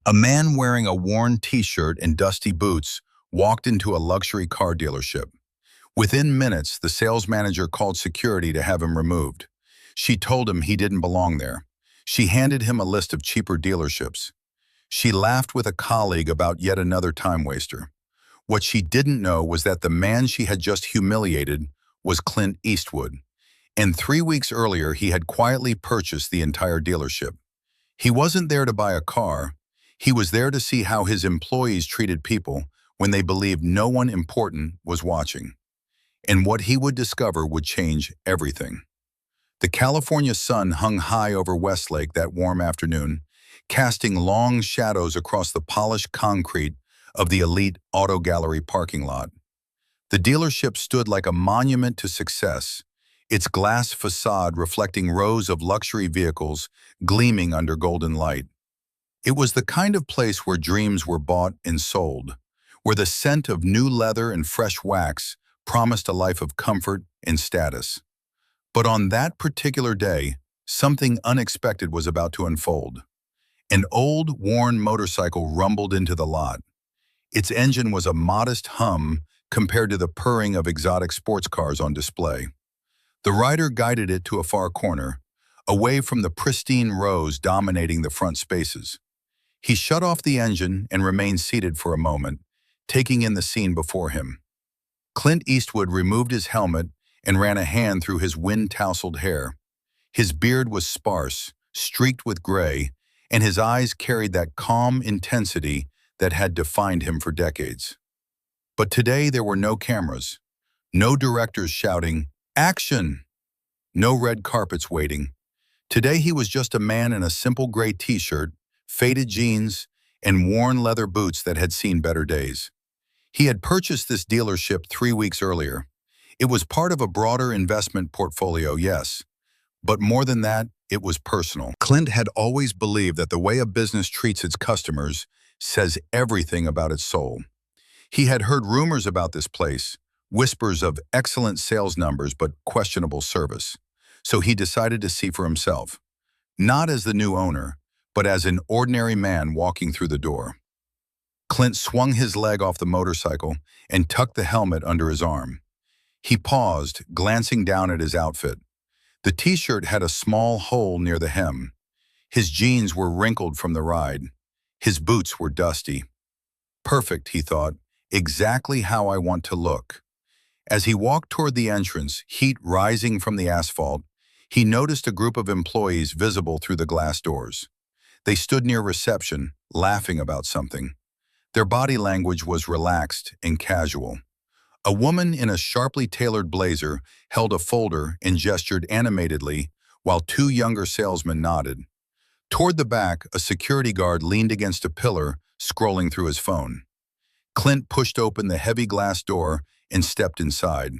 A man wearing a worn t-shirt and dusty boots walked into a luxury car dealership. Within minutes, the sales manager called security to have him removed. She told him he didn't belong there. She handed him a list of cheaper dealerships. She laughed with a colleague about yet another time waster. What she didn't know was that the man she had just humiliated was Clint Eastwood, and 3 weeks earlier he had quietly purchased the entire dealership. He wasn't there to buy a car. He was there to see how his employees treated people when they believed no one important was watching. And what he would discover would change everything. The California sun hung high over Westlake that warm afternoon, casting long shadows across the polished concrete of the elite auto gallery parking lot. The dealership stood like a monument to success, its glass facade reflecting rows of luxury vehicles gleaming under golden light. It was the kind of place where dreams were bought and sold, where the scent of new leather and fresh wax promised a life of comfort and status. But on that particular day, something unexpected was about to unfold. An old, worn motorcycle rumbled into the lot. Its engine was a modest hum compared to the purring of exotic sports cars on display. The rider guided it to a far corner, away from the pristine rows dominating the front spaces. He shut off the engine and remained seated for a moment, taking in the scene before him. Clint Eastwood removed his helmet and ran a hand through his wind-tousled hair. His beard was sparse, streaked with gray, and his eyes carried that calm intensity that had defined him for decades. But today there were no cameras, no directors shouting, "Action!" No red carpets waiting. Today he was just a man in a simple gray t-shirt, faded jeans, and worn leather boots that had seen better days. He had purchased this dealership 3 weeks earlier. It was part of a broader investment portfolio, yes, but more than that, it was personal. Clint had always believed that the way a business treats its customers says everything about its soul. He had heard rumors about this place, whispers of excellent sales numbers but questionable service. So he decided to see for himself, not as the new owner, but as an ordinary man walking through the door. Clint swung his leg off the motorcycle and tucked the helmet under his arm. He paused, glancing down at his outfit. The t-shirt had a small hole near the hem. His jeans were wrinkled from the ride. His boots were dusty. Perfect, he thought, exactly how I want to look. As he walked toward the entrance, heat rising from the asphalt, he noticed a group of employees visible through the glass doors. They stood near reception, laughing about something. Their body language was relaxed and casual. A woman in a sharply tailored blazer held a folder and gestured animatedly, while two younger salesmen nodded. Toward the back, a security guard leaned against a pillar, scrolling through his phone. Clint pushed open the heavy glass door and stepped inside.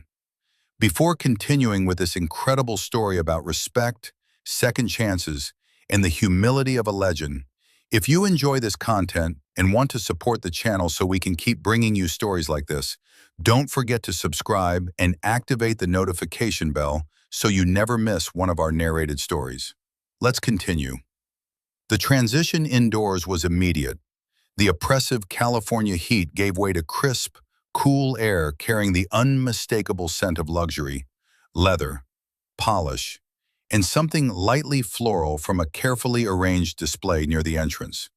Before continuing with this incredible story about respect, second chances, and the humility of a legend, if you enjoy this content and want to support the channel so we can keep bringing you stories like this, don't forget to subscribe and activate the notification bell so you never miss one of our narrated stories. Let's continue. The transition indoors was immediate. The oppressive California heat gave way to crisp, cool air carrying the unmistakable scent of luxury, leather, polish, and something lightly floral from a carefully arranged display near the entrance.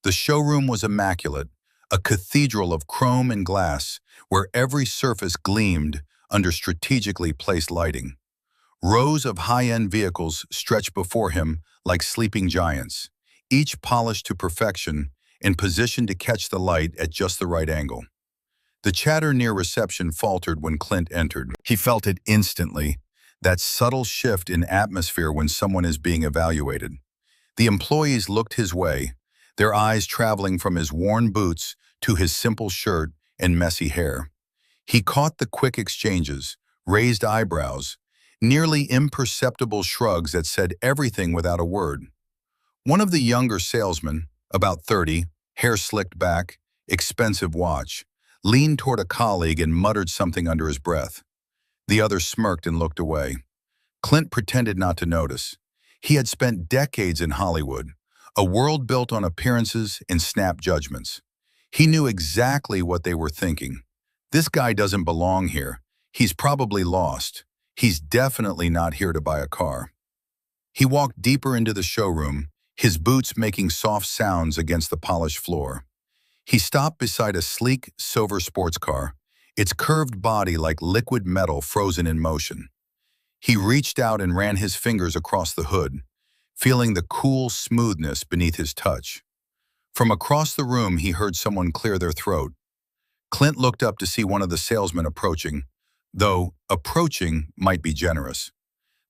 The showroom was immaculate, a cathedral of chrome and glass where every surface gleamed under strategically placed lighting. Rows of high-end vehicles stretched before him like sleeping giants, each polished to perfection and positioned to catch the light at just the right angle. The chatter near reception faltered when Clint entered. He felt it instantly, that subtle shift in atmosphere when someone is being evaluated. The employees looked his way, their eyes traveling from his worn boots to his simple shirt and messy hair. He caught the quick exchanges, raised eyebrows, nearly imperceptible shrugs that said everything without a word. One of the younger salesmen, about 30, hair slicked back, expensive watch, leaned toward a colleague and muttered something under his breath. The other smirked and looked away. Clint pretended not to notice. He had spent decades in Hollywood, A world built on appearances and snap judgments. He knew exactly what they were thinking. This guy doesn't belong here. He's probably lost. He's definitely not here to buy a car. He walked deeper into the showroom, his boots making soft sounds against the polished floor. He stopped beside a sleek, silver sports car, its curved body like liquid metal frozen in motion. He reached out and ran his fingers across the hood, feeling the cool smoothness beneath his touch. From across the room, he heard someone clear their throat. Clint looked up to see one of the salesmen approaching, though approaching might be generous.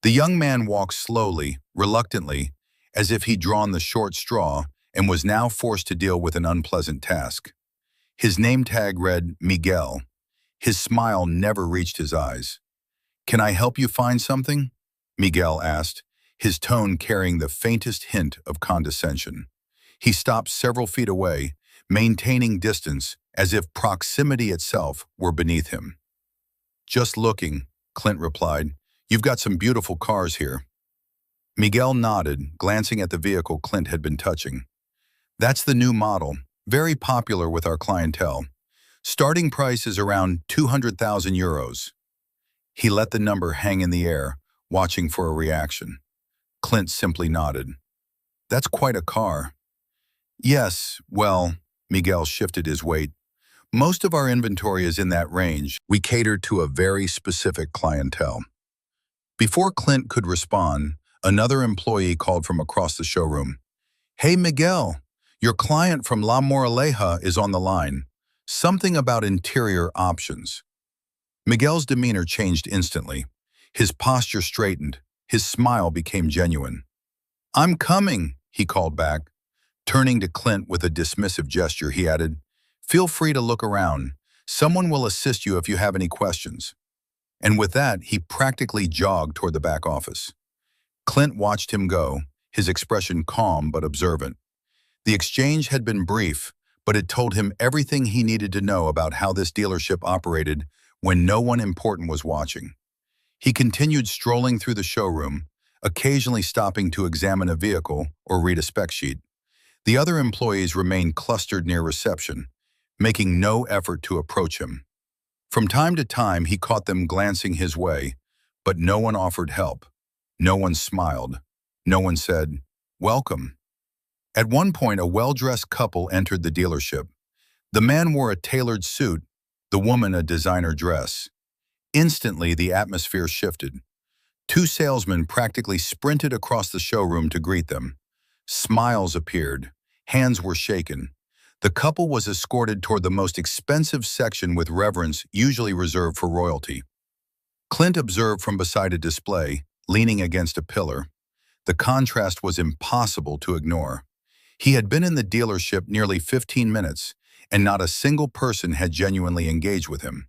The young man walked slowly, reluctantly, as if he'd drawn the short straw and was now forced to deal with an unpleasant task. His name tag read Miguel. His smile never reached his eyes. "Can I help you find something?" Miguel asked, his tone carrying the faintest hint of condescension. He stopped several feet away, maintaining distance as if proximity itself were beneath him. "Just looking," Clint replied. "You've got some beautiful cars here." Miguel nodded, glancing at the vehicle Clint had been touching. "That's the new model, very popular with our clientele. Starting price is around 200,000 euros. He let the number hang in the air, watching for a reaction. Clint simply nodded. "That's quite a car." "Yes, well," Miguel shifted his weight. "Most of our inventory is in that range. We cater to a very specific clientele." Before Clint could respond, another employee called from across the showroom. "Hey, Miguel, your client from La Moraleja is on the line. Something about interior options." Miguel's demeanor changed instantly. His posture straightened. His smile became genuine. "I'm coming," he called back. Turning to Clint with a dismissive gesture, he added, "Feel free to look around. Someone will assist you if you have any questions." And with that, he practically jogged toward the back office. Clint watched him go, his expression calm but observant. The exchange had been brief, but it told him everything he needed to know about how this dealership operated when no one important was watching. He continued strolling through the showroom, occasionally stopping to examine a vehicle or read a spec sheet. The other employees remained clustered near reception, making no effort to approach him. From time to time, he caught them glancing his way, but no one offered help. No one smiled. No one said, "Welcome." At one point, a well-dressed couple entered the dealership. The man wore a tailored suit, the woman a designer dress. Instantly, the atmosphere shifted. Two salesmen practically sprinted across the showroom to greet them. Smiles appeared. Hands were shaken. The couple was escorted toward the most expensive section with reverence usually reserved for royalty. Clint observed from beside a display, leaning against a pillar. The contrast was impossible to ignore. He had been in the dealership nearly 15 minutes, and not a single person had genuinely engaged with him.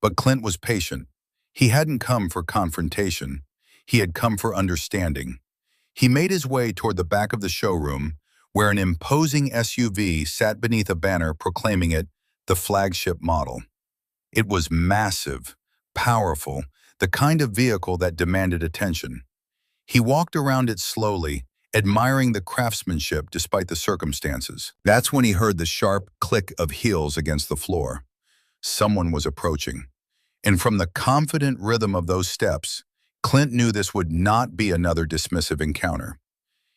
But Clint was patient. He hadn't come for confrontation. He had come for understanding. He made his way toward the back of the showroom, where an imposing SUV sat beneath a banner proclaiming it the flagship model. It was massive, powerful, the kind of vehicle that demanded attention. He walked around it slowly, admiring the craftsmanship despite the circumstances. That's when he heard the sharp click of heels against the floor. Someone was approaching. And from the confident rhythm of those steps, Clint knew this would not be another dismissive encounter.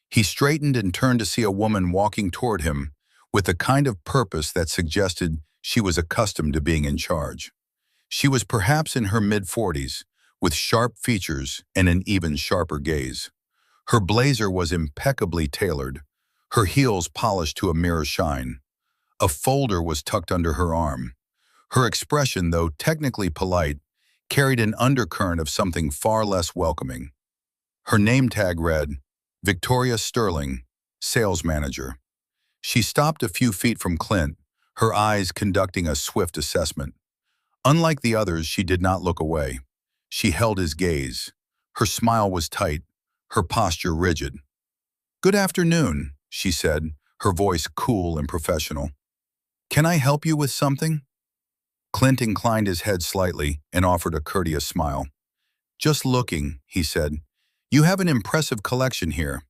He straightened and turned to see a woman walking toward him with the kind of purpose that suggested she was accustomed to being in charge. She was perhaps in her mid-40s, with sharp features and an even sharper gaze. Her blazer was impeccably tailored, her heels polished to a mirror shine. A folder was tucked under her arm. Her expression, though technically polite, carried an undercurrent of something far less welcoming. Her name tag read, Victoria Sterling, Sales Manager. She stopped a few feet from Clint, her eyes conducting a swift assessment. Unlike the others, she did not look away. She held his gaze. Her smile was tight, her posture rigid. "Good afternoon," she said, her voice cool and professional. "Can I help you with something?" Clint inclined his head slightly and offered a courteous smile. "Just looking," he said. "You have an impressive collection here."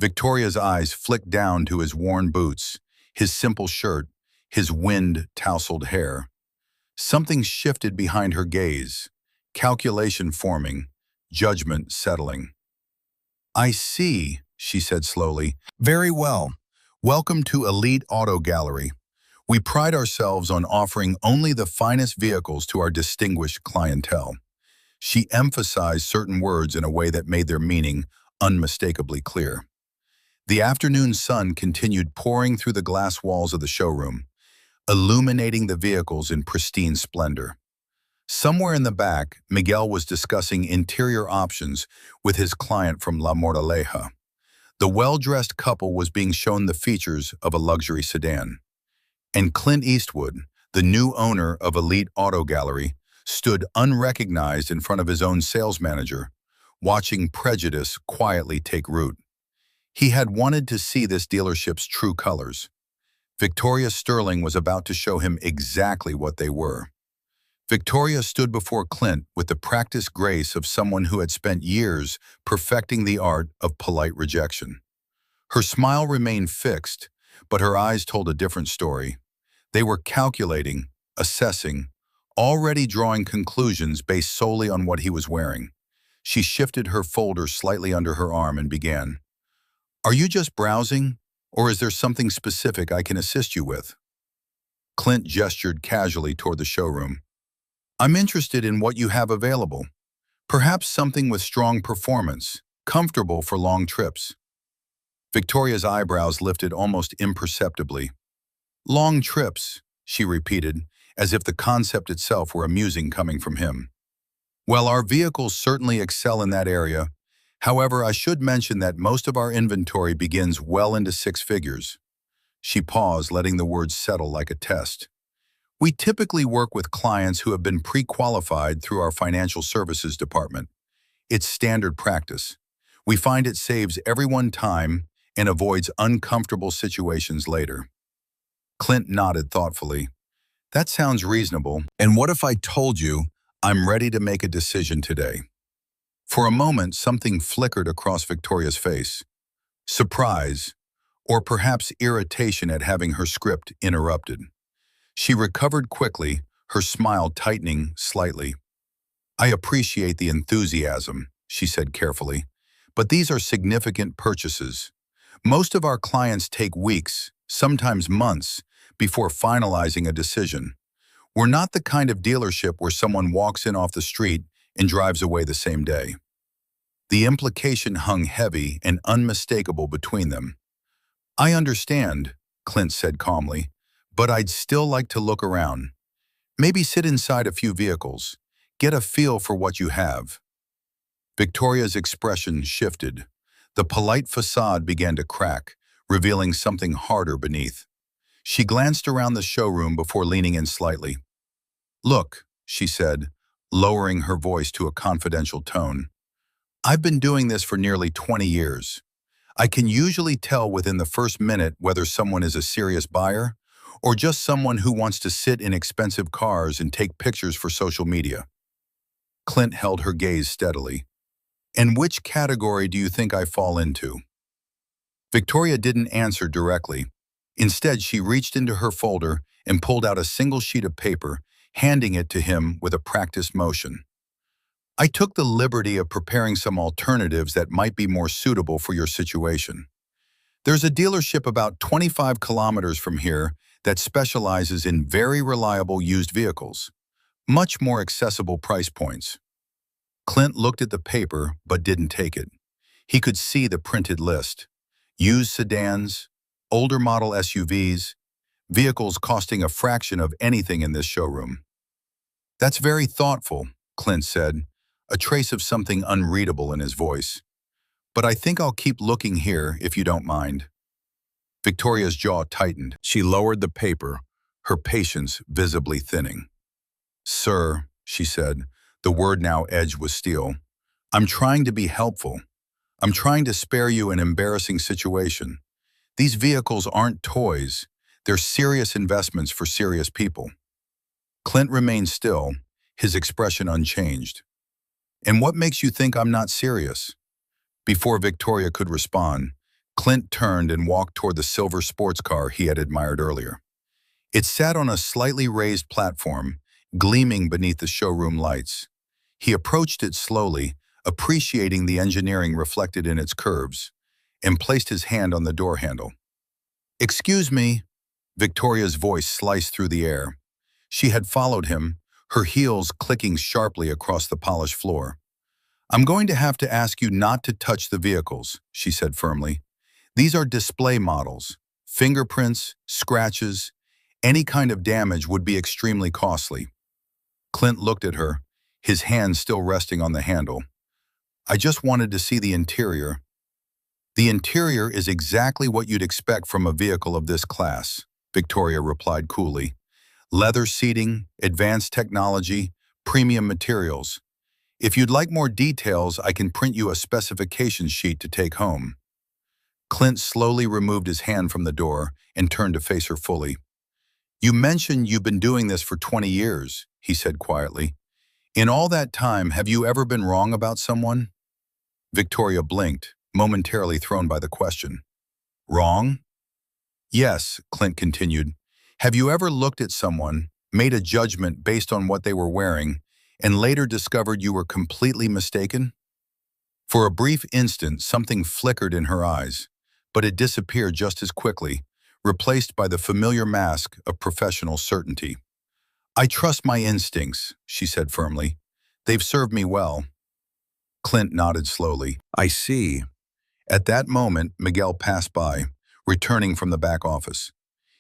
Victoria's eyes flicked down to his worn boots, his simple shirt, his wind-tousled hair. Something shifted behind her gaze, calculation forming, judgment settling. "I see," she said slowly. "Very well. Welcome to Elite Auto Gallery. We pride ourselves on offering only the finest vehicles to our distinguished clientele." She emphasized certain words in a way that made their meaning unmistakably clear. The afternoon sun continued pouring through the glass walls of the showroom, illuminating the vehicles in pristine splendor. Somewhere in the back, Miguel was discussing interior options with his client from La Moraleja. The well-dressed couple was being shown the features of a luxury sedan. And Clint Eastwood, the new owner of Elite Auto Gallery, stood unrecognized in front of his own sales manager, watching prejudice quietly take root. He had wanted to see this dealership's true colors. Victoria Sterling was about to show him exactly what they were. Victoria stood before Clint with the practiced grace of someone who had spent years perfecting the art of polite rejection. Her smile remained fixed, but her eyes told a different story. They were calculating, assessing, already drawing conclusions based solely on what he was wearing. She shifted her folder slightly under her arm and began. "Are you just browsing, or is there something specific I can assist you with?" Clint gestured casually toward the showroom. "I'm interested in what you have available. Perhaps something with strong performance, comfortable for long trips." Victoria's eyebrows lifted almost imperceptibly. "Long trips," she repeated, as if the concept itself were amusing coming from him. "Well, our vehicles certainly excel in that area. However, I should mention that most of our inventory begins well into six figures." She paused, letting the words settle like a test. "We typically work with clients who have been pre-qualified through our financial services department. It's standard practice. We find it saves everyone time and avoids uncomfortable situations later." Clint nodded thoughtfully. "That sounds reasonable. And what if I told you I'm ready to make a decision today?" For a moment, something flickered across Victoria's face. Surprise, or perhaps irritation at having her script interrupted. She recovered quickly, her smile tightening slightly. "I appreciate the enthusiasm," she said carefully, "but these are significant purchases. Most of our clients take weeks, sometimes months, before finalizing a decision. We're not the kind of dealership where someone walks in off the street and drives away the same day." The implication hung heavy and unmistakable between them. "I understand," Clint said calmly, "but I'd still like to look around. Maybe sit inside a few vehicles. Get a feel for what you have." Victoria's expression shifted. The polite facade began to crack, revealing something harder beneath. She glanced around the showroom before leaning in slightly. "Look," she said, lowering her voice to a confidential tone. "I've been doing this for nearly 20 years. I can usually tell within the first minute whether someone is a serious buyer or just someone who wants to sit in expensive cars and take pictures for social media." Clint held her gaze steadily. "And which category do you think I fall into?" Victoria didn't answer directly. Instead, she reached into her folder and pulled out a single sheet of paper, handing it to him with a practiced motion. "I took the liberty of preparing some alternatives that might be more suitable for your situation. There's a dealership about 25 kilometers from here that specializes in very reliable used vehicles, much more accessible price points." Clint looked at the paper but didn't take it. He could see the printed list. Used sedans, older model SUVs, vehicles costing a fraction of anything in this showroom. "That's very thoughtful," Clint said, a trace of something unreadable in his voice. "But I think I'll keep looking here if you don't mind." Victoria's jaw tightened. She lowered the paper, her patience visibly thinning. "Sir," she said, the word now edged with steel, "I'm trying to be helpful. I'm trying to spare you an embarrassing situation. These vehicles aren't toys. They're serious investments for serious people." Clint remained still, his expression unchanged. "And what makes you think I'm not serious?" Before Victoria could respond, Clint turned and walked toward the silver sports car he had admired earlier. It sat on a slightly raised platform, gleaming beneath the showroom lights. He approached it slowly, appreciating the engineering reflected in its curves, and placed his hand on the door handle. "Excuse me," Victoria's voice sliced through the air. She had followed him, her heels clicking sharply across the polished floor. "I'm going to have to ask you not to touch the vehicles," she said firmly. "These are display models. Fingerprints, scratches, any kind of damage would be extremely costly." Clint looked at her, his hand still resting on the handle. "I just wanted to see the interior." "The interior is exactly what you'd expect from a vehicle of this class," Victoria replied coolly. "Leather seating, advanced technology, premium materials. If you'd like more details, I can print you a specification sheet to take home." Clint slowly removed his hand from the door and turned to face her fully. "You mentioned you've been doing this for 20 years, he said quietly. "In all that time, have you ever been wrong about someone?" Victoria blinked, momentarily thrown by the question. "Wrong?" "Yes," Clint continued. "Have you ever looked at someone, made a judgment based on what they were wearing, and later discovered you were completely mistaken?" For a brief instant, something flickered in her eyes, but it disappeared just as quickly, replaced by the familiar mask of professional certainty. "I trust my instincts," she said firmly. "They've served me well." Clint nodded slowly. "I see." At that moment, Miguel passed by, returning from the back office.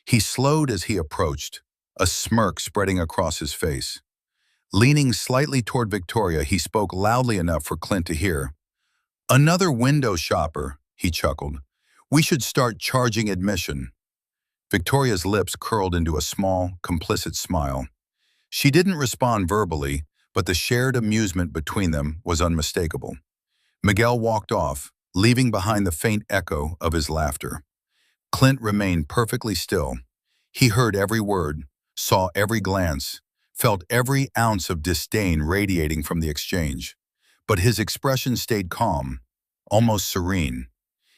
He slowed as he approached, a smirk spreading across his face. Leaning slightly toward Victoria, he spoke loudly enough for Clint to hear. "Another window shopper," he chuckled. "We should start charging admission." Victoria's lips curled into a small, complicit smile. She didn't respond verbally, but the shared amusement between them was unmistakable. Miguel walked off, leaving behind the faint echo of his laughter. Clint remained perfectly still. He heard every word, saw every glance, felt every ounce of disdain radiating from the exchange. But his expression stayed calm, almost serene.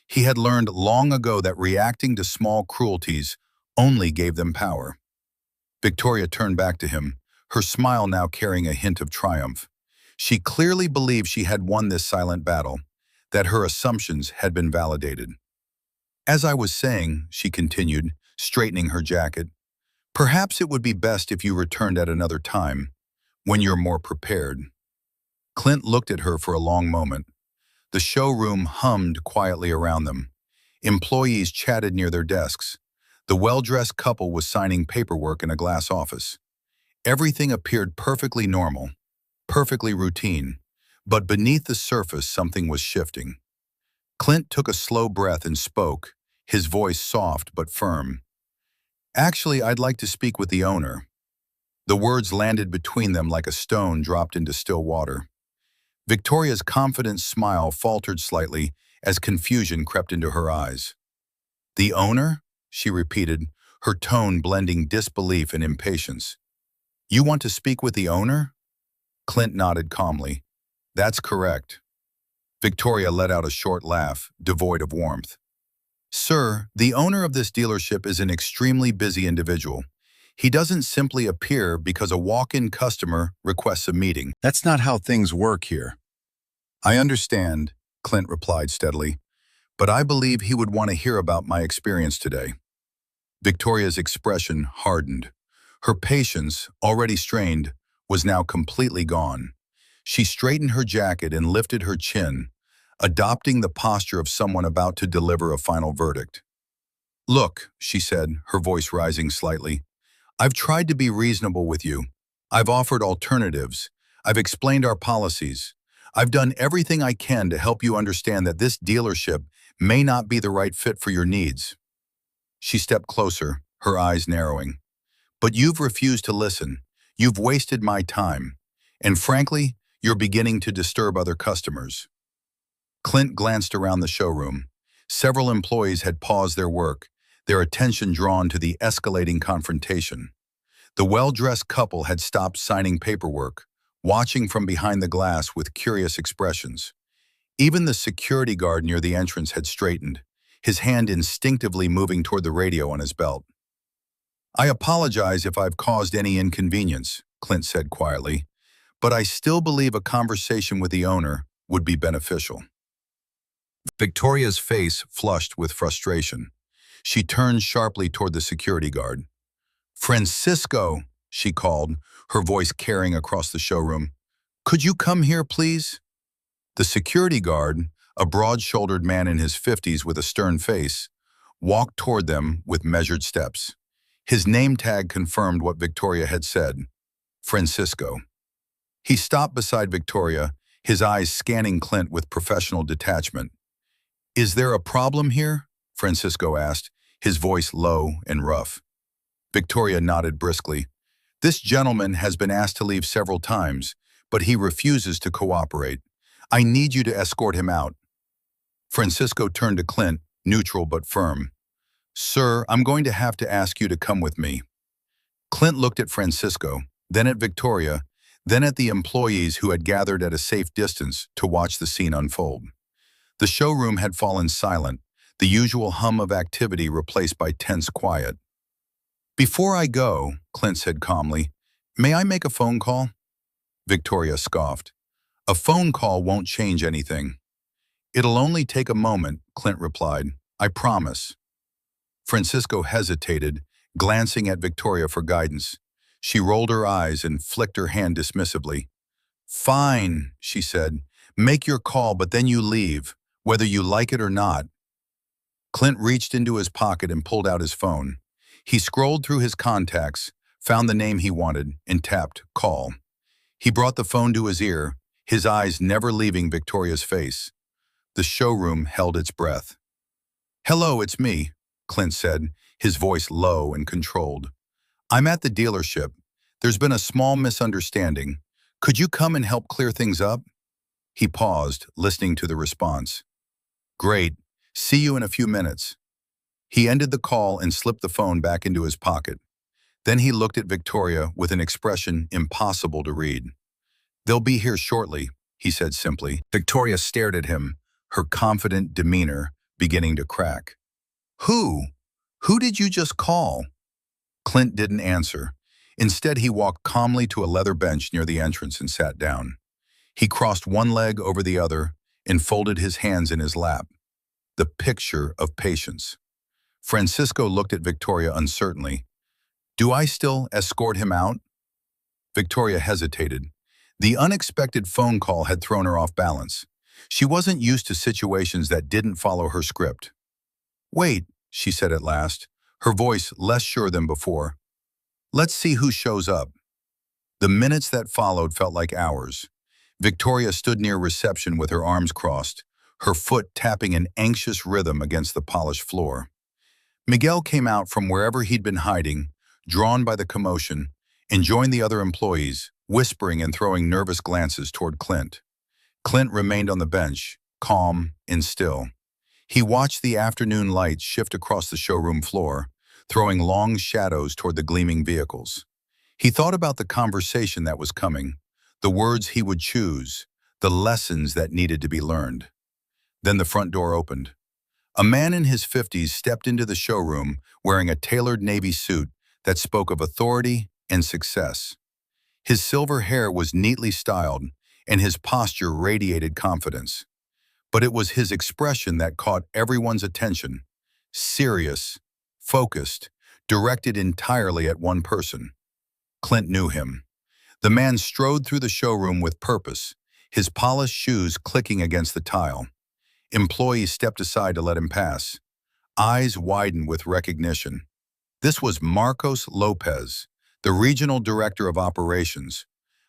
He had learned long ago that reacting to small cruelties only gave them power. Victoria turned back to him, her smile now carrying a hint of triumph. She clearly believed she had won this silent battle, that her assumptions had been validated. "As I was saying," she continued, straightening her jacket, "perhaps it would be best if you returned at another time, when you're more prepared." Clint looked at her for a long moment. The showroom hummed quietly around them. Employees chatted near their desks. The well-dressed couple was signing paperwork in a glass office. Everything appeared perfectly normal, perfectly routine, but beneath the surface something was shifting. Clint took a slow breath and spoke, his voice soft but firm. "Actually, I'd like to speak with the owner." The words landed between them like a stone dropped into still water. Victoria's confident smile faltered slightly as confusion crept into her eyes. "The owner?" she repeated, her tone blending disbelief and impatience. "You want to speak with the owner?" Clint nodded calmly. "That's correct." Victoria let out a short laugh, devoid of warmth. "Sir, the owner of this dealership is an extremely busy individual. He doesn't simply appear because a walk-in customer requests a meeting. That's not how things work here." "I understand," Clint replied steadily, "but I believe he would want to hear about my experience today." Victoria's expression hardened. Her patience, already strained, was now completely gone. She straightened her jacket and lifted her chin, adopting the posture of someone about to deliver a final verdict. "Look," she said, her voice rising slightly, "I've tried to be reasonable with you. I've offered alternatives. I've explained our policies. I've done everything I can to help you understand that this dealership may not be the right fit for your needs." She stepped closer, her eyes narrowing. "But you've refused to listen. You've wasted my time. And frankly, you're beginning to disturb other customers." Clint glanced around the showroom. Several employees had paused their work, their attention drawn to the escalating confrontation. The well-dressed couple had stopped signing paperwork, watching from behind the glass with curious expressions. Even the security guard near the entrance had straightened, his hand instinctively moving toward the radio on his belt. "I apologize if I've caused any inconvenience," Clint said quietly, "but I still believe a conversation with the owner would be beneficial." Victoria's face flushed with frustration. She turned sharply toward the security guard. "Francisco," she called, her voice carrying across the showroom. "Could you come here, please?" The security guard, a broad-shouldered man in his 50s with a stern face, walked toward them with measured steps. His name tag confirmed what Victoria had said, Francisco. He stopped beside Victoria, his eyes scanning Clint with professional detachment. "Is there a problem here?" Francisco asked, his voice low and rough. Victoria nodded briskly. "This gentleman has been asked to leave several times, but he refuses to cooperate. I need you to escort him out." Francisco turned to Clint, neutral but firm. "Sir, I'm going to have to ask you to come with me." Clint looked at Francisco, then at Victoria, then at the employees who had gathered at a safe distance to watch the scene unfold. The showroom had fallen silent, the usual hum of activity replaced by tense quiet. "Before I go," Clint said calmly, "may I make a phone call?" Victoria scoffed. "A phone call won't change anything." "It'll only take a moment," Clint replied. "I promise." Francisco hesitated, glancing at Victoria for guidance. She rolled her eyes and flicked her hand dismissively. "Fine," she said. "Make your call, but then you leave, whether you like it or not." Clint reached into his pocket and pulled out his phone. He scrolled through his contacts, found the name he wanted, and tapped call. He brought the phone to his ear, his eyes never leaving Victoria's face. The showroom held its breath. "Hello, it's me," Clint said, his voice low and controlled. "I'm at the dealership. There's been a small misunderstanding. Could you come and help clear things up?" He paused, listening to the response. "Great. See you in a few minutes." He ended the call and slipped the phone back into his pocket. Then he looked at Victoria with an expression impossible to read. "They'll be here shortly," he said simply. Victoria stared at him, her confident demeanor beginning to crack. "Who? Who did you just call?" Clint didn't answer. Instead, he walked calmly to a leather bench near the entrance and sat down. He crossed one leg over the other and folded his hands in his lap. The picture of patience. Francisco looked at Victoria uncertainly. "Do I still escort him out?" Victoria hesitated. The unexpected phone call had thrown her off balance. She wasn't used to situations that didn't follow her script. "Wait," she said at last, her voice less sure than before. "Let's see who shows up." The minutes that followed felt like hours. Victoria stood near reception with her arms crossed, her foot tapping an anxious rhythm against the polished floor. Miguel came out from wherever he'd been hiding, drawn by the commotion, and joined the other employees, whispering and throwing nervous glances toward Clint. Clint remained on the bench, calm and still. He watched the afternoon lights shift across the showroom floor, throwing long shadows toward the gleaming vehicles. He thought about the conversation that was coming, the words he would choose, the lessons that needed to be learned. Then the front door opened. A man in his 50s stepped into the showroom wearing a tailored navy suit that spoke of authority and success. His silver hair was neatly styled, and his posture radiated confidence. But it was his expression that caught everyone's attention. Serious, focused, directed entirely at one person. Clint knew him. The man strode through the showroom with purpose, his polished shoes clicking against the tile. Employees stepped aside to let him pass. Eyes widened with recognition. This was Marcos Lopez, the regional director of operations,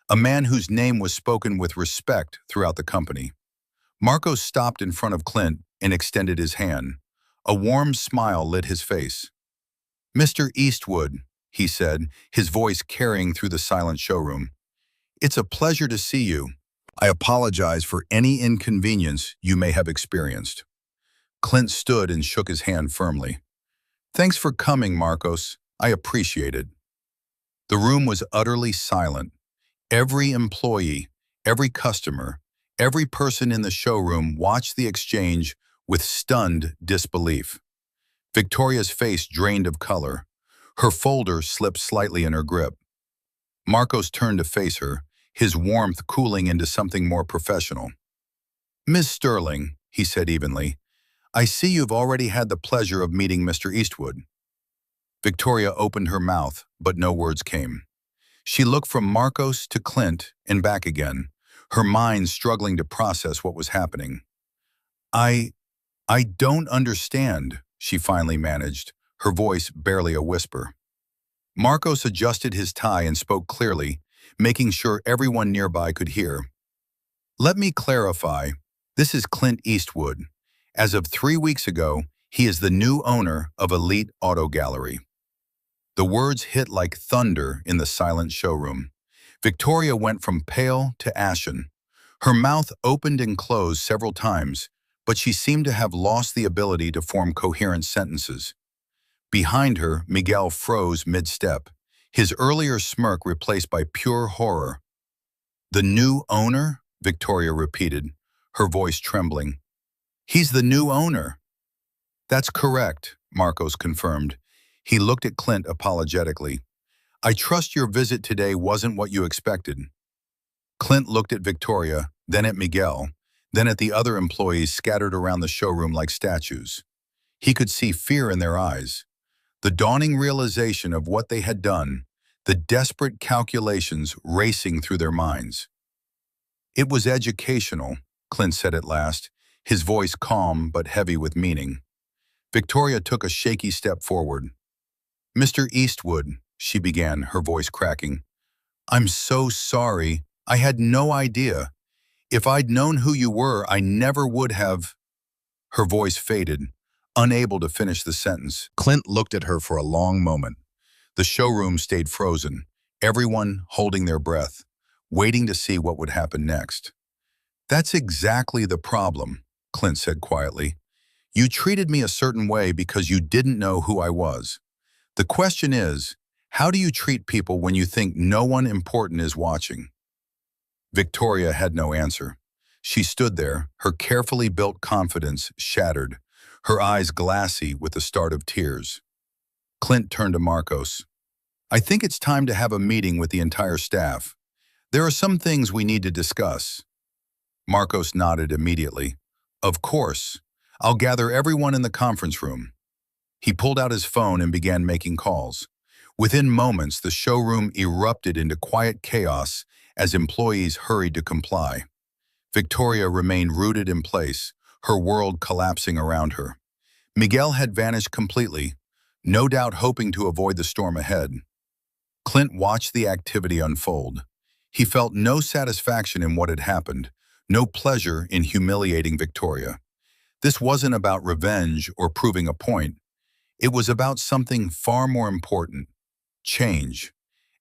a man whose name was spoken with respect throughout the company. Marcos stopped in front of Clint and extended his hand. A warm smile lit his face. "Mr. Eastwood," he said, his voice carrying through the silent showroom. "It's a pleasure to see you. I apologize for any inconvenience you may have experienced." Clint stood and shook his hand firmly. "Thanks for coming, Marcos. I appreciate it." The room was utterly silent. Every employee, every customer, every person in the showroom watched the exchange with stunned disbelief. Victoria's face drained of color. Her folder slipped slightly in her grip. Marcos turned to face her, his warmth cooling into something more professional. "Miss Sterling," he said evenly, "I see you've already had the pleasure of meeting Mr. Eastwood." Victoria opened her mouth, but no words came. She looked from Marcos to Clint and back again, her mind struggling to process what was happening. I don't understand," she finally managed, her voice barely a whisper. Marcos adjusted his tie and spoke clearly, making sure everyone nearby could hear. "Let me clarify. This is Clint Eastwood. As of 3 weeks ago, he is the new owner of Elite Auto Gallery." The words hit like thunder in the silent showroom. Victoria went from pale to ashen. Her mouth opened and closed several times, but she seemed to have lost the ability to form coherent sentences. Behind her, Miguel froze mid-step, his earlier smirk replaced by pure horror. "The new owner?" Victoria repeated, her voice trembling. "He's the new owner." "That's correct," Marcos confirmed. He looked at Clint apologetically. "I trust your visit today wasn't what you expected." Clint looked at Victoria, then at Miguel, then at the other employees scattered around the showroom like statues. He could see fear in their eyes, the dawning realization of what they had done, the desperate calculations racing through their minds. "It was educational," Clint said at last, his voice calm but heavy with meaning. Victoria took a shaky step forward. "Mr. Eastwood," she began, her voice cracking. "I'm so sorry. I had no idea. If I'd known who you were, I never would have—" Her voice faded, unable to finish the sentence. Clint looked at her for a long moment. The showroom stayed frozen, everyone holding their breath, waiting to see what would happen next. "That's exactly the problem," Clint said quietly. "You treated me a certain way because you didn't know who I was. The question is, how do you treat people when you think no one important is watching?" Victoria had no answer. She stood there, her carefully built confidence shattered, her eyes glassy with the start of tears. Clint turned to Marcos. "I think it's time to have a meeting with the entire staff. There are some things we need to discuss." Marcos nodded immediately. "Of course. I'll gather everyone in the conference room." He pulled out his phone and began making calls. Within moments, the showroom erupted into quiet chaos as employees hurried to comply. Victoria remained rooted in place, her world collapsing around her. Miguel had vanished completely, no doubt hoping to avoid the storm ahead. Clint watched the activity unfold. He felt no satisfaction in what had happened, no pleasure in humiliating Victoria. This wasn't about revenge or proving a point. It was about something far more important: change.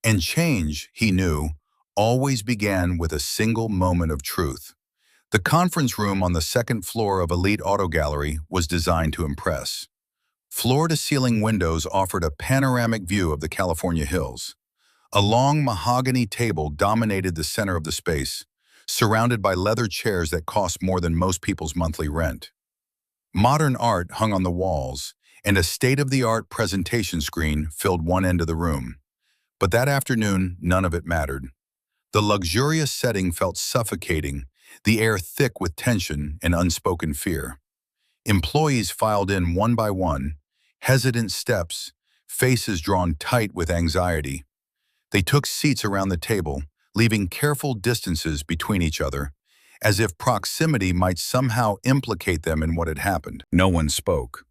And change, he knew, always began with a single moment of truth. The conference room on the second floor of Elite Auto Gallery was designed to impress. Floor-to-ceiling windows offered a panoramic view of the California hills. A long mahogany table dominated the center of the space, surrounded by leather chairs that cost more than most people's monthly rent. Modern art hung on the walls, and a state-of-the-art presentation screen filled one end of the room. But that afternoon, none of it mattered. The luxurious setting felt suffocating, the air thick with tension and unspoken fear. Employees filed in one by one, hesitant steps, faces drawn tight with anxiety. They took seats around the table, leaving careful distances between each other, as if proximity might somehow implicate them in what had happened. No one spoke.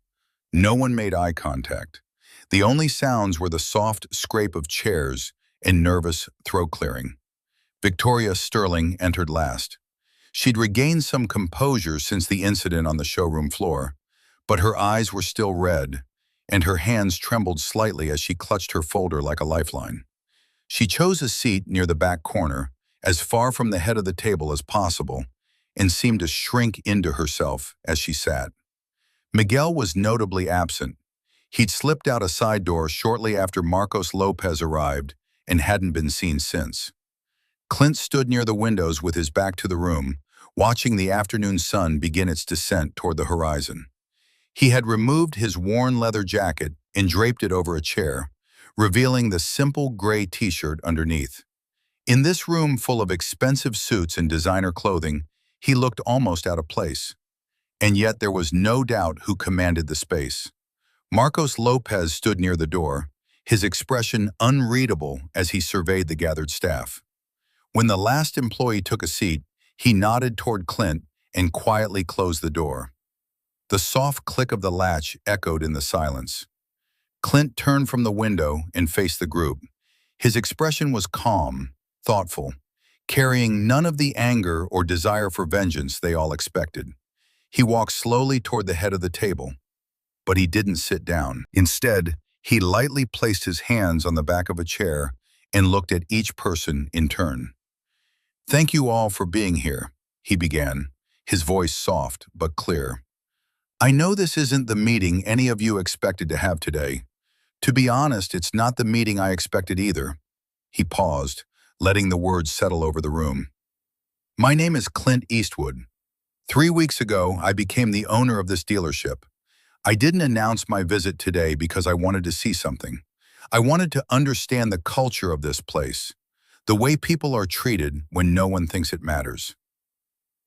No one made eye contact. The only sounds were the soft scrape of chairs and nervous throat clearing. Victoria Sterling entered last. She'd regained some composure since the incident on the showroom floor, but her eyes were still red, and her hands trembled slightly as she clutched her folder like a lifeline. She chose a seat near the back corner, as far from the head of the table as possible, and seemed to shrink into herself as she sat. Miguel was notably absent. He'd slipped out a side door shortly after Marcos Lopez arrived and hadn't been seen since. Clint stood near the windows with his back to the room, watching the afternoon sun begin its descent toward the horizon. He had removed his worn leather jacket and draped it over a chair, revealing the simple gray t-shirt underneath. In this room full of expensive suits and designer clothing, he looked almost out of place. And yet there was no doubt who commanded the space. Marcos Lopez stood near the door, his expression unreadable as he surveyed the gathered staff. When the last employee took a seat, he nodded toward Clint and quietly closed the door. The soft click of the latch echoed in the silence. Clint turned from the window and faced the group. His expression was calm, thoughtful, carrying none of the anger or desire for vengeance they all expected. He walked slowly toward the head of the table, but he didn't sit down. Instead, he lightly placed his hands on the back of a chair and looked at each person in turn. "Thank you all for being here," he began, his voice soft but clear. "I know this isn't the meeting any of you expected to have today. To be honest, it's not the meeting I expected either." He paused, letting the words settle over the room. "My name is Clint Eastwood. 3 weeks ago, I became the owner of this dealership. I didn't announce my visit today because I wanted to see something. I wanted to understand the culture of this place, the way people are treated when no one thinks it matters."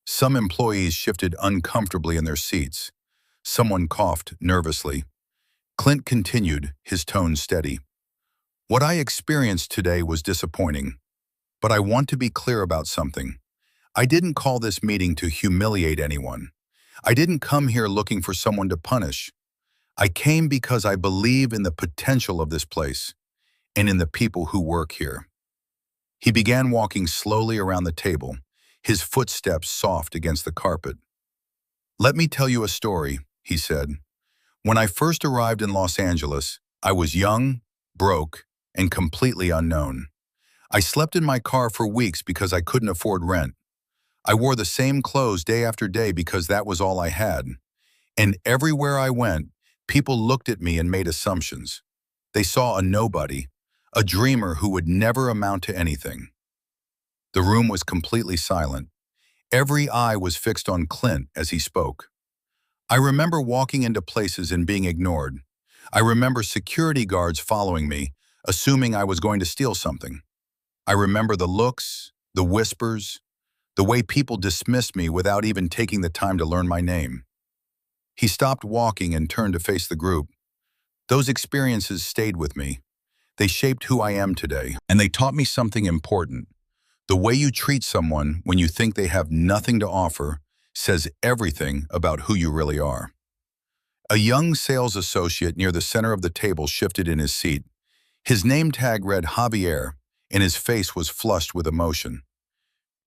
Some employees shifted uncomfortably in their seats. Someone coughed nervously. Clint continued, his tone steady. "What I experienced today was disappointing, but I want to be clear about something. I didn't call this meeting to humiliate anyone. I didn't come here looking for someone to punish. I came because I believe in the potential of this place and in the people who work here." He began walking slowly around the table, his footsteps soft against the carpet. "Let me tell you a story," he said. "When I first arrived in Los Angeles, I was young, broke, and completely unknown. I slept in my car for weeks because I couldn't afford rent. I wore the same clothes day after day because that was all I had. And everywhere I went, people looked at me and made assumptions. They saw a nobody, a dreamer who would never amount to anything." The room was completely silent. Every eye was fixed on Clint as he spoke. "I remember walking into places and being ignored. I remember security guards following me, assuming I was going to steal something. I remember the looks, the whispers, the way people dismissed me without even taking the time to learn my name." He stopped walking and turned to face the group. "Those experiences stayed with me. They shaped who I am today, and they taught me something important. The way you treat someone when you think they have nothing to offer says everything about who you really are." A young sales associate near the center of the table shifted in his seat. His name tag read Javier, and his face was flushed with emotion.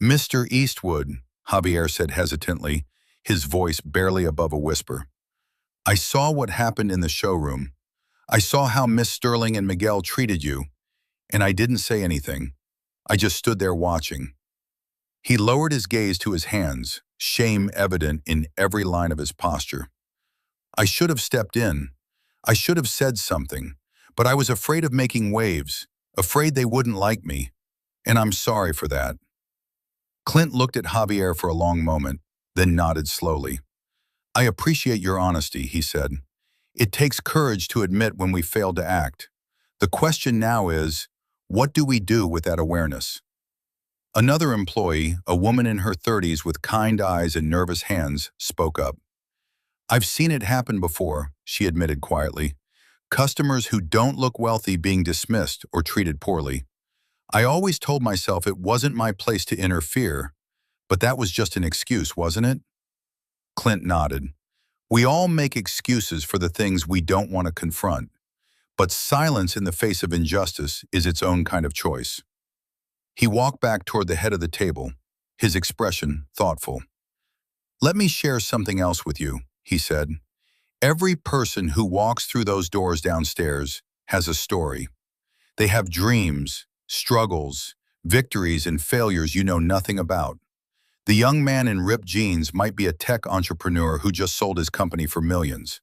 "Mr. Eastwood," Javier said hesitantly, his voice barely above a whisper. "I saw what happened in the showroom. I saw how Miss Sterling and Miguel treated you, and I didn't say anything. I just stood there watching." He lowered his gaze to his hands, shame evident in every line of his posture. "I should have stepped in. I should have said something, but I was afraid of making waves, afraid they wouldn't like me, and I'm sorry for that." Clint looked at Javier for a long moment, then nodded slowly. "I appreciate your honesty," he said. "It takes courage to admit when we failed to act. The question now is, what do we do with that awareness?" Another employee, a woman in her 30s with kind eyes and nervous hands, spoke up. "I've seen it happen before," she admitted quietly. "Customers who don't look wealthy being dismissed or treated poorly. I always told myself it wasn't my place to interfere, but that was just an excuse, wasn't it?" Clint nodded. "We all make excuses for the things we don't want to confront, but silence in the face of injustice is its own kind of choice." He walked back toward the head of the table, his expression thoughtful. "Let me share something else with you," he said. "Every person who walks through those doors downstairs has a story. They have dreams, struggles, victories, and failures you know nothing about. The young man in ripped jeans might be a tech entrepreneur who just sold his company for millions.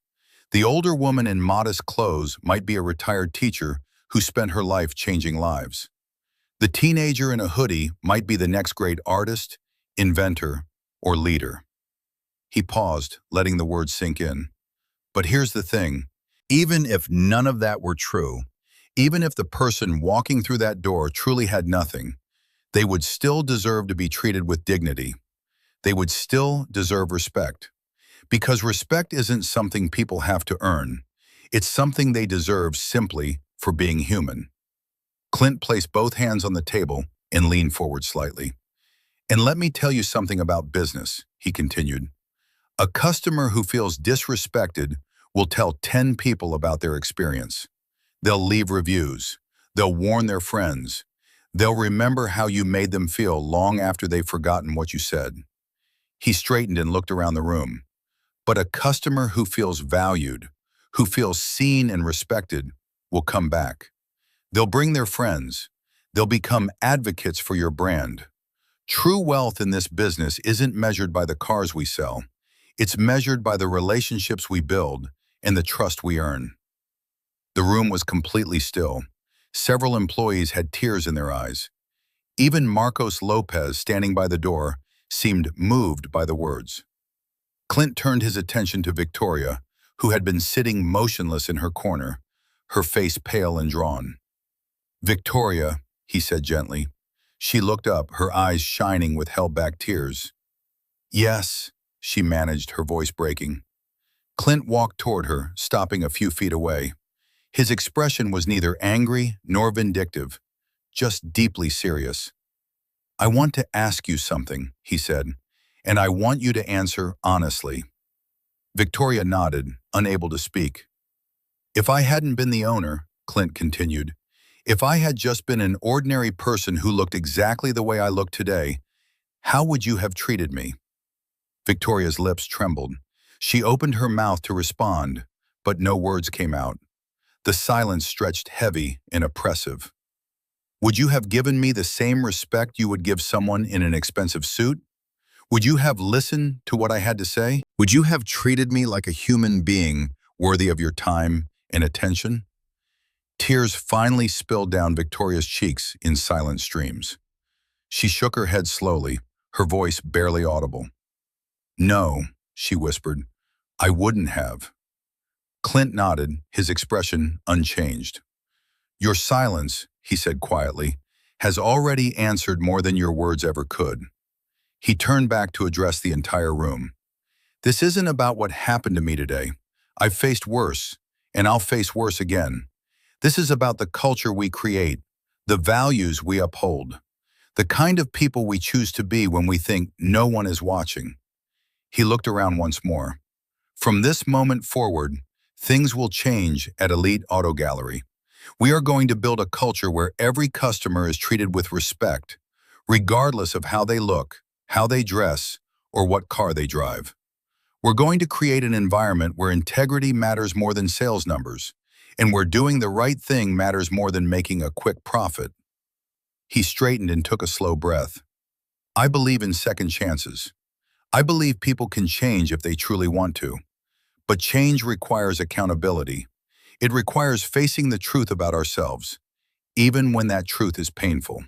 The older woman in modest clothes might be a retired teacher who spent her life changing lives. The teenager in a hoodie might be the next great artist, inventor, or leader. He paused, letting the words sink in. But here's the thing. Even if none of that were true, even if the person walking through that door truly had nothing, they would still deserve to be treated with dignity. They would still deserve respect. Because respect isn't something people have to earn. It's something they deserve simply for being human. Clint placed both hands on the table and leaned forward slightly. And let me tell you something about business, he continued. A customer who feels disrespected will tell 10 people about their experience. They'll leave reviews. They'll warn their friends. They'll remember how you made them feel long after they've forgotten what you said. He straightened and looked around the room. But a customer who feels valued, who feels seen and respected, will come back. They'll bring their friends. They'll become advocates for your brand. True wealth in this business isn't measured by the cars we sell. It's measured by the relationships we build and the trust we earn. The room was completely still. Several employees had tears in their eyes. Even Marcos Lopez, standing by the door, seemed moved by the words. Clint turned his attention to Victoria, who had been sitting motionless in her corner, her face pale and drawn. "Victoria," he said gently. She looked up, her eyes shining with held-back tears. "Yes," she managed, her voice breaking. Clint walked toward her, stopping a few feet away. His expression was neither angry nor vindictive, just deeply serious. "I want to ask you something," he said, "and I want you to answer honestly." Victoria nodded, unable to speak. "If I hadn't been the owner," Clint continued, "if I had just been an ordinary person who looked exactly the way I look today, how would you have treated me?" Victoria's lips trembled. She opened her mouth to respond, but no words came out. The silence stretched heavy and oppressive. "Would you have given me the same respect you would give someone in an expensive suit? Would you have listened to what I had to say? Would you have treated me like a human being worthy of your time and attention?" Tears finally spilled down Victoria's cheeks in silent streams. She shook her head slowly, her voice barely audible. "No," she whispered, "I wouldn't have." Clint nodded, his expression unchanged. "Your silence," he said quietly, "has already answered more than your words ever could." He turned back to address the entire room. "This isn't about what happened to me today. I've faced worse, and I'll face worse again. This is about the culture we create, the values we uphold, the kind of people we choose to be when we think no one is watching." He looked around once more. "From this moment forward, things will change at Elite Auto Gallery. We are going to build a culture where every customer is treated with respect, regardless of how they look, how they dress, or what car they drive. We're going to create an environment where integrity matters more than sales numbers, and where doing the right thing matters more than making a quick profit." He straightened and took a slow breath. "I believe in second chances. I believe people can change if they truly want to. But change requires accountability. It requires facing the truth about ourselves, even when that truth is painful."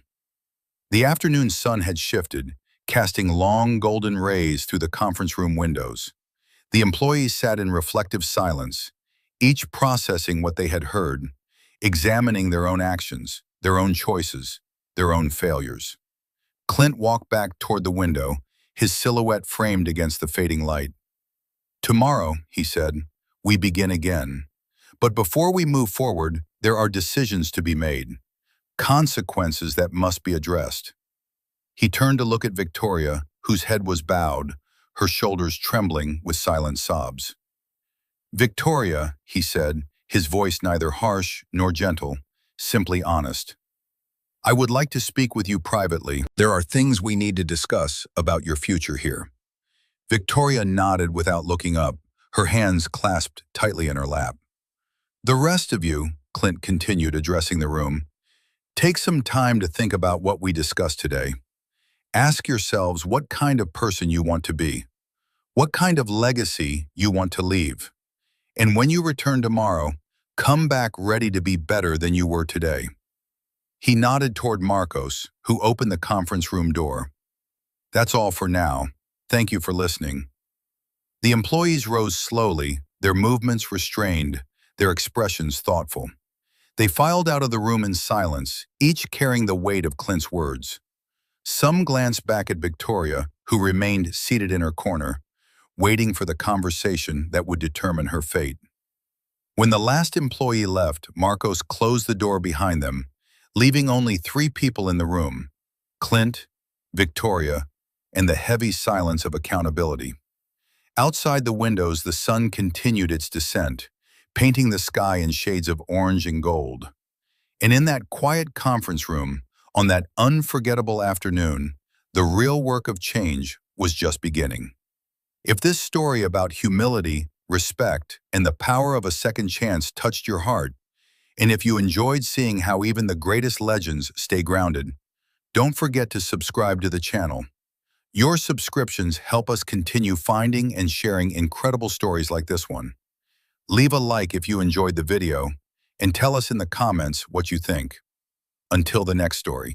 The afternoon sun had shifted, casting long golden rays through the conference room windows. The employees sat in reflective silence, each processing what they had heard, examining their own actions, their own choices, their own failures. Clint walked back toward the window, his silhouette framed against the fading light. "Tomorrow," he said, "we begin again. But before we move forward, there are decisions to be made, consequences that must be addressed." He turned to look at Victoria, whose head was bowed, her shoulders trembling with silent sobs. "Victoria," he said, his voice neither harsh nor gentle, simply honest, "I would like to speak with you privately. There are things we need to discuss about your future here." Victoria nodded without looking up, her hands clasped tightly in her lap. "The rest of you," Clint continued, addressing the room, "take some time to think about what we discussed today. Ask yourselves what kind of person you want to be, what kind of legacy you want to leave. And when you return tomorrow, come back ready to be better than you were today." He nodded toward Marcos, who opened the conference room door. "That's all for now. Thank you for listening. The employees rose slowly, their movements restrained, their expressions thoughtful. They filed out of the room in silence, each carrying the weight of Clint's words. Some glanced back at Victoria, who remained seated in her corner, waiting for the conversation that would determine her fate. When the last employee left, Marcos closed the door behind them, leaving only 3 people in the room: Clint, Victoria, and the heavy silence of accountability. Outside the windows, the sun continued its descent, painting the sky in shades of orange and gold. And in that quiet conference room, on that unforgettable afternoon, the real work of change was just beginning. If this story about humility, respect, and the power of a second chance touched your heart, and if you enjoyed seeing how even the greatest legends stay grounded, don't forget to subscribe to the channel. Your subscriptions help us continue finding and sharing incredible stories like this one. Leave a like if you enjoyed the video, and tell us in the comments what you think. Until the next story.